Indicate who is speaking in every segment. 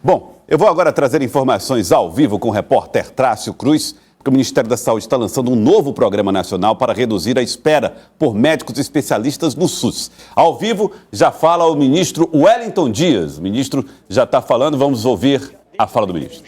Speaker 1: Bom, eu vou agora trazer informações ao vivo com o repórter Trácio Cruz, porque o Ministério da Saúde está lançando um novo programa nacional para reduzir a espera por médicos especialistas no SUS. Ao vivo já fala o ministro Wellington Dias. O ministro já está falando, vamos ouvir a fala do ministro.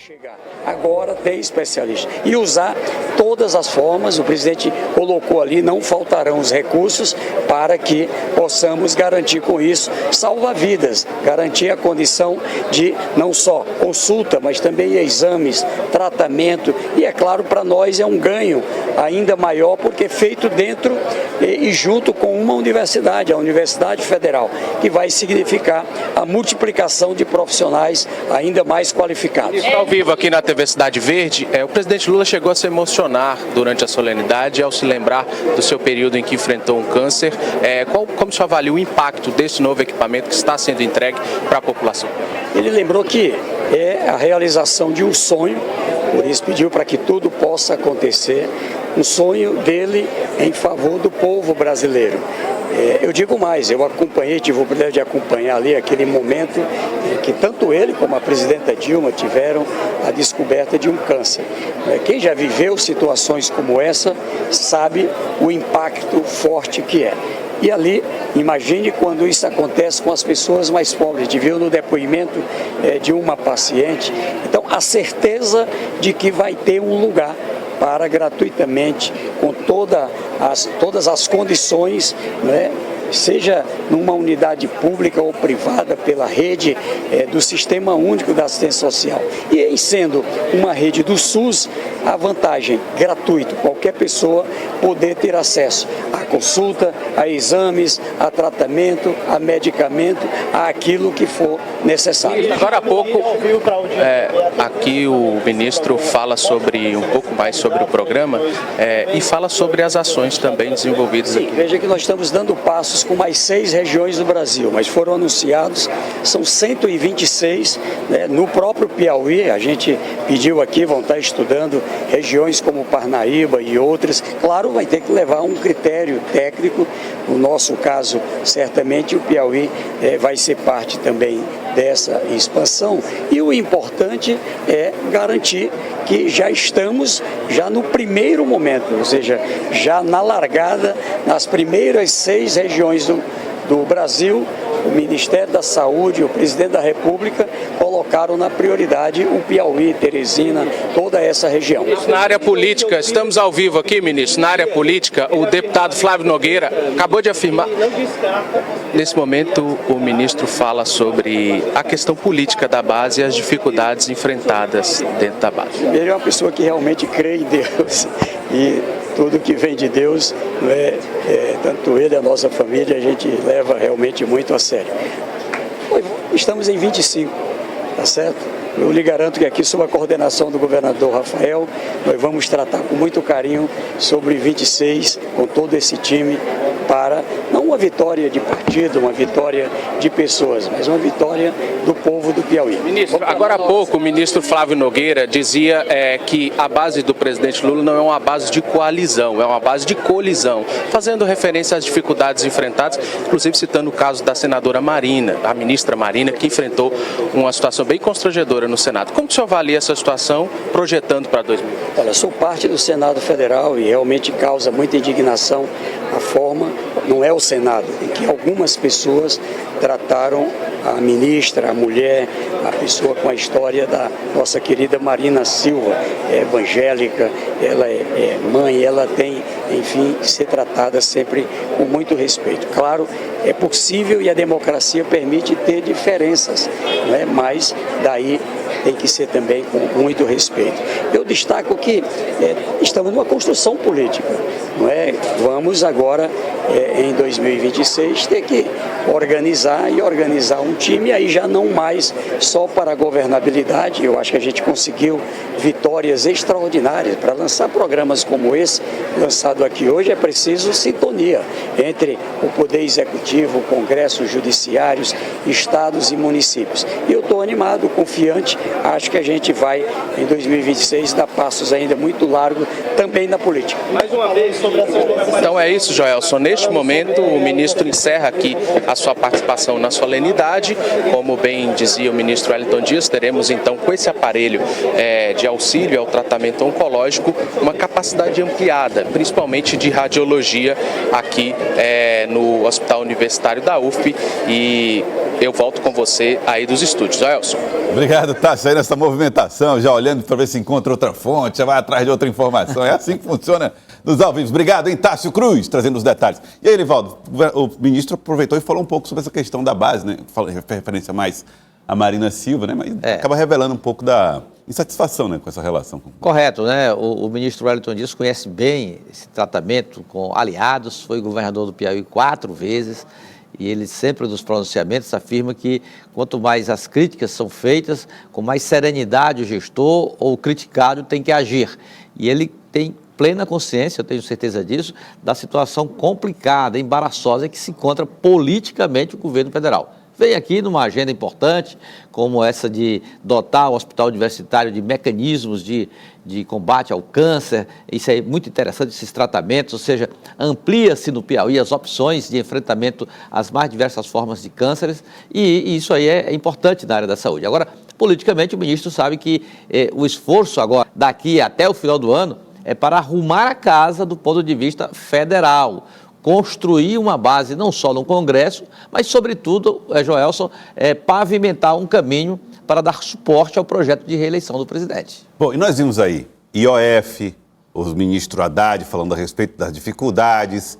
Speaker 2: Agora tem especialista e usar todas as formas, o presidente colocou ali, não faltarão os recursos para que possamos garantir com isso, salvar vidas, garantir a condição de não só consulta, mas também exames, tratamento e é claro para nós é um ganho ainda maior porque é feito dentro e junto com uma universidade, a Universidade Federal, que vai significar a multiplicação de profissionais ainda mais qualificados.
Speaker 3: Ao vivo aqui na TV Cidade Verde, o presidente Lula chegou a se emocionar durante a solenidade ao se lembrar do seu período em que enfrentou um câncer. Como você avalia o impacto desse novo equipamento que está sendo entregue para a população?
Speaker 2: Ele lembrou que é a realização de um sonho, por isso pediu para que tudo possa acontecer, um sonho dele em favor do povo brasileiro. Eu digo mais, eu acompanhei, tive o privilégio de acompanhar ali aquele momento que tanto ele como a presidenta Dilma tiveram a descoberta de um câncer. Quem já viveu situações como essa sabe o impacto forte que é. E ali, imagine quando isso acontece com as pessoas mais pobres. A gente viu no depoimento de uma paciente. Então, a certeza de que vai ter um lugar para gratuitamente, com todas as condições, né? Seja numa unidade pública ou privada pela rede do Sistema Único da Assistência Social. E em sendo uma rede do SUS, a vantagem gratuito, qualquer pessoa poder ter acesso à consulta, a exames, a tratamento, a medicamento, a aquilo que for necessário.
Speaker 3: Agora há pouco, aqui o ministro fala um pouco mais sobre o programa e fala sobre as ações também desenvolvidas aqui.
Speaker 2: Veja que nós estamos dando passos com mais 6 regiões do Brasil, mas foram anunciados, são 126, né, no próprio Piauí, a gente pediu aqui, vão estar estudando regiões como Parnaíba e outras, claro, vai ter que levar um critério técnico, no nosso caso, certamente o Piauí vai ser parte também dessa expansão e o importante é garantir que já estamos no primeiro momento, ou seja, já na largada, nas primeiras 6 regiões do Brasil, o Ministério da Saúde, o Presidente da República colocaram na prioridade o Piauí, Teresina, toda essa região.
Speaker 3: Na área política, estamos ao vivo aqui, ministro, na área política, o deputado Flávio Nogueira acabou de afirmar. Nesse momento, o ministro fala sobre a questão política da base e as dificuldades enfrentadas dentro da base.
Speaker 2: Ele é uma pessoa que realmente crê em Deus e tudo que vem de Deus, tanto ele, a nossa família, a gente leva realmente muito a sério. Estamos em 25, tá certo? Eu lhe garanto que aqui, sob a coordenação do governador Rafael, nós vamos tratar com muito carinho sobre 26, com todo esse time, para não uma vitória de partido, uma vitória de pessoas, mas uma vitória do povo do Piauí.
Speaker 3: Ministro, agora há pouco o ministro Flávio Nogueira dizia que a base do presidente Lula não é uma base de coalizão, é uma base de colisão, fazendo referência às dificuldades enfrentadas, inclusive citando o caso da senadora Marina, a ministra Marina, que enfrentou uma situação bem constrangedora no Senado. Como o senhor avalia essa situação projetando para 2020?
Speaker 2: Olha, sou parte do Senado Federal e realmente causa muita indignação a forma, não é o Senado, em que algumas pessoas trataram a ministra, a mulher, a pessoa com a história da nossa querida Marina Silva, é evangélica, ela é mãe, ela tem, enfim, que ser tratada sempre com muito respeito. Claro, é possível e a democracia permite ter diferenças, né? Mas daí tem que ser também com muito respeito. Eu destaco que estamos numa construção política, não é? Vamos agora, em 2026, ter que organizar um time, aí já não mais só para a governabilidade. Eu acho que a gente conseguiu vitórias extraordinárias. Para lançar programas como esse, lançado aqui hoje, é preciso sintonia entre o Poder Executivo, o Congresso, os judiciários, estados e municípios. E eu estou animado, confiante, acho que a gente vai, em 2026, dar passos ainda muito largos também na política.
Speaker 3: Mais uma vez sobre essa... Então é isso, Joelson. Neste momento, o ministro encerra aqui a sua participação na solenidade. Como bem dizia o ministro Wellington Dias, teremos então com esse aparelho de auxílio ao tratamento oncológico uma capacidade ampliada, principalmente de radiologia aqui no Hospital Universitário da UFP. E eu volto com você aí dos estúdios. Joelson.
Speaker 1: Obrigado, Tássio, aí nessa movimentação, já olhando para ver se encontra outra fonte, já vai atrás de outra informação. É assim que funciona nos ao vivo. Obrigado, hein, Tássio Cruz, trazendo os detalhes. E aí, Erivaldo, o ministro aproveitou e falou um pouco sobre essa questão da base, né? Referência mais a Marina Silva, né? Mas acaba revelando um pouco da insatisfação, né, com essa relação.
Speaker 4: Correto, né? O ministro Wellington Dias conhece bem esse tratamento com aliados, foi governador do Piauí 4 vezes, e ele sempre nos pronunciamentos afirma que quanto mais as críticas são feitas, com mais serenidade o gestor ou o criticado tem que agir. E ele tem plena consciência, eu tenho certeza disso, da situação complicada, embaraçosa que se encontra politicamente o governo federal. Vem aqui numa agenda importante, como essa de dotar o Hospital Universitário de mecanismos de combate ao câncer. Isso é muito interessante, esses tratamentos, ou seja, amplia-se no Piauí as opções de enfrentamento às mais diversas formas de cânceres, e isso aí é importante na área da saúde. Agora, politicamente, o ministro sabe que o esforço agora, daqui até o final do ano, é para arrumar a casa do ponto de vista federal, construir uma base não só no Congresso, mas, sobretudo, Joelson, pavimentar um caminho para dar suporte ao projeto de reeleição do presidente.
Speaker 1: Bom, e nós vimos aí IOF, o ministro Haddad falando a respeito das dificuldades,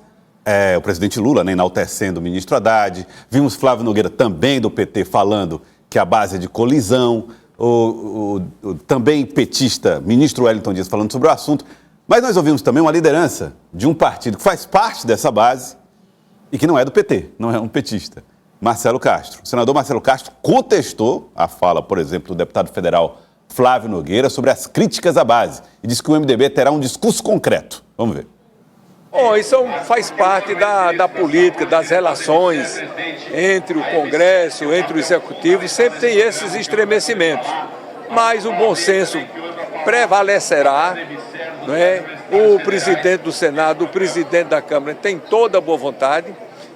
Speaker 1: o presidente Lula, né, enaltecendo o ministro Haddad, vimos Flávio Nogueira também do PT falando que a base é de colisão, o também petista ministro Wellington Dias falando sobre o assunto. Mas nós ouvimos também uma liderança de um partido que faz parte dessa base e que não é do PT, não é um petista, Marcelo Castro. O senador Marcelo Castro contestou a fala, por exemplo, do deputado federal Flávio Nogueira sobre as críticas à base e disse que o MDB terá um discurso concreto. Vamos ver.
Speaker 5: Bom, isso faz parte da política, das relações entre o Congresso, entre o Executivo, e sempre tem esses estremecimentos. Mas o bom senso prevalecerá, não é? O presidente do Senado, o presidente da Câmara tem toda a boa vontade.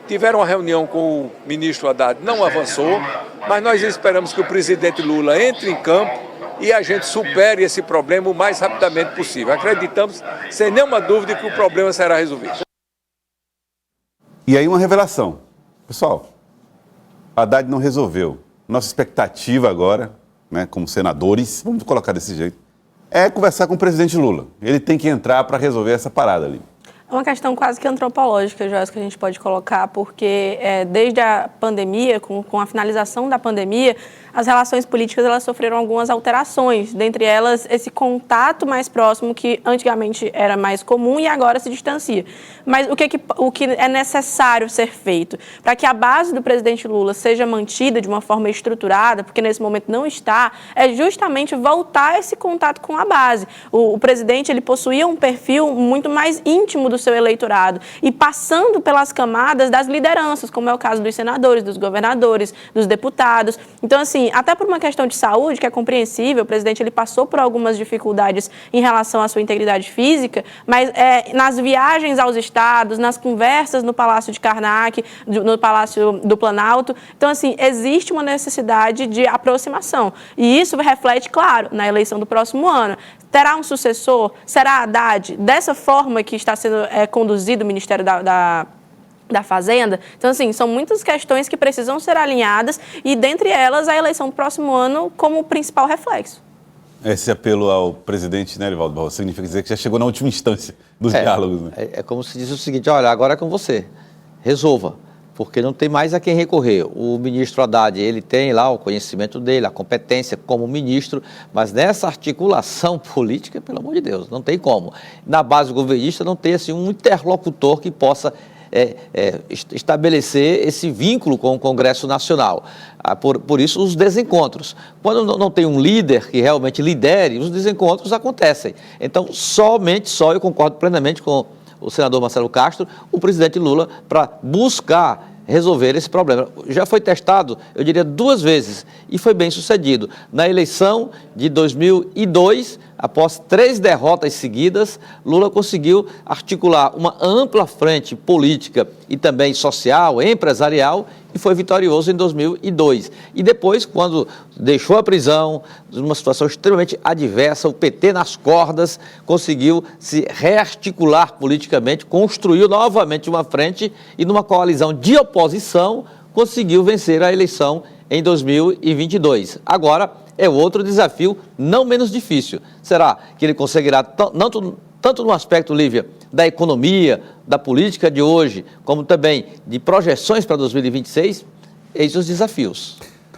Speaker 5: Tiveram uma reunião com o ministro Haddad, não avançou, mas nós esperamos que o presidente Lula entre em campo e a gente supere esse problema o mais rapidamente possível. Acreditamos, sem nenhuma dúvida, que o problema será resolvido.
Speaker 1: E aí uma revelação. Pessoal, Haddad não resolveu. Nossa expectativa agora, né, como senadores, vamos colocar desse jeito, é conversar com o presidente Lula. Ele tem que entrar para resolver essa parada ali.
Speaker 6: É uma questão quase que antropológica, Joelson, que a gente pode colocar, porque desde a pandemia, com a finalização da pandemia, as relações políticas elas sofreram algumas alterações, dentre elas esse contato mais próximo que antigamente era mais comum e agora se distancia. Mas o que é necessário ser feito para que a base do presidente Lula seja mantida de uma forma estruturada, porque nesse momento não está, é justamente voltar esse contato com a base. O presidente ele possuía um perfil muito mais íntimo do seu eleitorado e passando pelas camadas das lideranças, como é o caso dos senadores, dos governadores, dos deputados. Então, assim, até por uma questão de saúde, que é compreensível, o presidente ele passou por algumas dificuldades em relação à sua integridade física, mas nas viagens aos estados, nas conversas no Palácio de Karnak, no Palácio do Planalto, então, assim, existe uma necessidade de aproximação. E isso reflete, claro, na eleição do próximo ano. Terá um sucessor? Será Haddad? Dessa forma que está sendo conduzido o Ministério da Fazenda? Então, assim, são muitas questões que precisam ser alinhadas e, dentre elas, a eleição do próximo ano como principal reflexo.
Speaker 1: Esse apelo ao presidente, né, Erivaldo Barroso, significa dizer que já chegou na última instância dos diálogos, né?
Speaker 4: É como se diz o seguinte, olha, agora é com você, resolva, porque não tem mais a quem recorrer. O ministro Haddad, ele tem lá o conhecimento dele, a competência como ministro, mas nessa articulação política, pelo amor de Deus, não tem como. Na base governista não tem assim, um interlocutor que possa estabelecer esse vínculo com o Congresso Nacional. Por isso, os desencontros. Quando não tem um líder que realmente lidere, os desencontros acontecem. Então, eu concordo plenamente com o senador Marcelo Castro, o presidente Lula, para buscar resolver esse problema. Já foi testado, eu diria, 2 vezes e foi bem sucedido. Na eleição de 2002, após 3 derrotas seguidas, Lula conseguiu articular uma ampla frente política e também social, empresarial, e foi vitorioso em 2002. E depois, quando deixou a prisão, numa situação extremamente adversa, o PT nas cordas, conseguiu se rearticular politicamente, construiu novamente uma frente e numa coalizão de oposição, conseguiu vencer a eleição em 2022. Agora é outro desafio não menos difícil. Será que ele conseguirá, tanto no aspecto, Lívia, da economia, da política de hoje, como também de projeções para 2026? Eis os desafios.